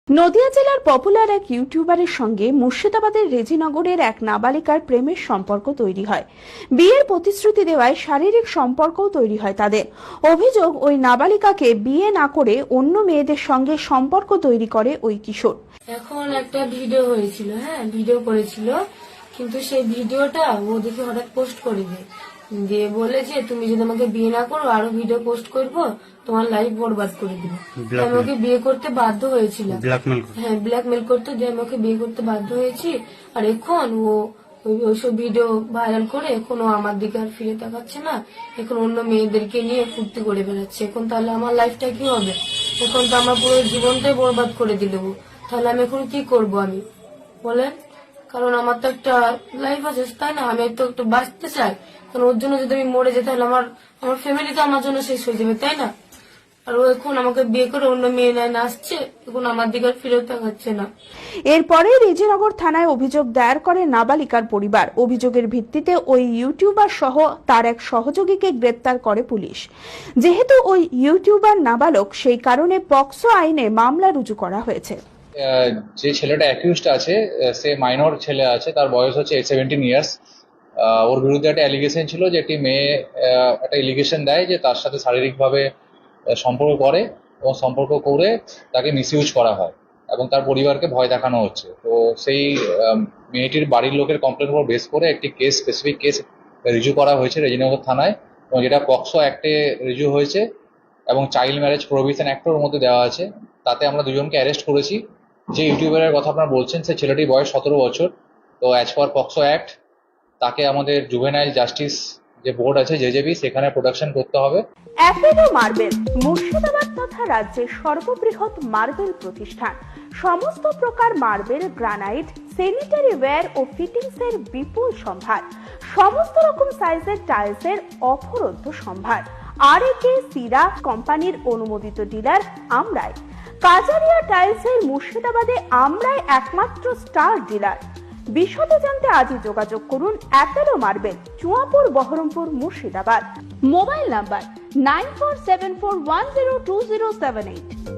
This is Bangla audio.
নদিয়া জেলার পপুলার এক ইউটিউবারের সঙ্গে মুর্শিদাবাদের রেজিনগরের এক নাবালিকার প্রেমের সম্পর্ক তৈরি হয়। বিয়ের প্রতিশ্রুতি দেওয়ায় শারীরিক সম্পর্কও তৈরি হয় তাদের। অভিযোগ, ওই নাবালিকাকে বিয়ে না করে অন্য মেয়েদের সঙ্গে সম্পর্ক তৈরি করে ওই কিশোর। এখন একটা ভিডিও হয়েছিল, ভিডিও করেছিল, কিন্তু সেই ভিডিওটা ও দেখে হঠাৎ পোস্ট করে দিয়ে বলে যে তুমি যদি আমাকে বিয়ে না করো আরো ভিডিও পোস্ট করবো, তোমার লাইফ বরবাদ করে দিব। আমি ওকে বিয়ে করতে বাধ্য হয়েছিলাম, ব্ল্যাকমেল করতে, যে আমি ওকে বিয়ে করতে বাধ্য হয়েছি। আর এখন ও ওইসব ভিডিও ভাইরাল করে এখন ও আমার দিকে আর ফিরে তাকাচ্ছে না, এখন অন্য মেয়েদেরকে নিয়ে ফুর্তি করে বেড়াচ্ছে। এখন তাহলে আমার লাইফটা কি হবে? এখন তো আমার পুরো জীবনটাই বরবাদ করে দিল। তাহলে আমি এখন কি করব আমি বলেন? কারণ আমার তো একটা লাইফ আছে, তাই না? আমি তো একটু বাঁচতে চাই, কারণ ওর জন্য যদি আমি মরে যাই তাহলে আমার ফ্যামিলি তো আমার জন্য শেষ হয়ে যাবে, তাই না? আর ও এখন আমাকে বিয়ে করে অন্য মেয়ে না আসছে, এখন আমার দিকে ফিরেও তাকাচ্ছে না। এরপরে রেজিনগর থানায় অভিযোগ দায়ের করে নাবালিকার পরিবার। অভিযোগের ভিত্তিতে ওই ইউটিউবার সহ তার এক সহযোগীকে গ্রেপ্তার করে পুলিশ। যেহেতু ওই ইউটিউবার নাবালক, সেই কারণে পক্সো আইনে মামলা রুজু করা হয়েছে। যে ছেলেটা অ্যাকিউজড আছে সে মাইনর ছেলে আছে, তার বয়স হচ্ছে 17 ইয়ার্স। ওর বিরুদ্ধে একটা অ্যালিগেশন ছিল যে একটি মেয়ে একটা এলিগেশন দেয় যে তার সাথে শারীরিকভাবে সম্পর্ক করে এবং সম্পর্ক করে তাকে মিসইউজ করা হয় এবং তার পরিবারকে ভয় দেখানো হচ্ছে। তো সেই মেয়েটির বাড়ির লোকের কমপ্লেন উপর বেস করে একটি স্পেসিফিক কেস রিজু করা হয়েছে রেজিনগর থানায়, এবং যেটা পক্সো অ্যাক্টে রিজু হয়েছে এবং চাইল্ড ম্যারেজ প্রোহিবিশন অ্যাক্টের মধ্যে দেওয়া আছে। তাতে আমরা দুজনকে অ্যারেস্ট করেছি। যে ইউটিউবারের কথা আপনারা বলছেন সে ছেলেটির বয়স 17 বছর। তো অ্যাজ পার পক্সো অ্যাক্ট তাকে আমাদের জুভেনাইল জাস্টিস যে বোর্ড আছে জেজেবি, সেখানে প্রোডাকশন করতে হবে। অ্যাপেলো মার্বেল মুর্শিদাবাদ তথা রাজ্যের সর্ববৃহৎ মার্বেল প্রতিষ্ঠান। সমস্ত প্রকার মার্বেল, গ্রানাইট, স্যানিটারি ওয়্যার ও ফিটিংস এর বিপুল সম্ভার। সমস্ত রকম সাইজের টাইলসের অফুরন্ত সম্ভার। আর.এ.কে সিরা কোম্পানির অনুমোদিত ডিলার আমরাই। কাজারিয়া টাইলসের মুর্শিদাবাদে আমরাই একমাত্র স্টার ডিলার। বিশদে জানতে আজই যোগাযোগ করুন Apollo marble, Chuapur, Baharampur, Murshidabad. Mobile number 9474102078।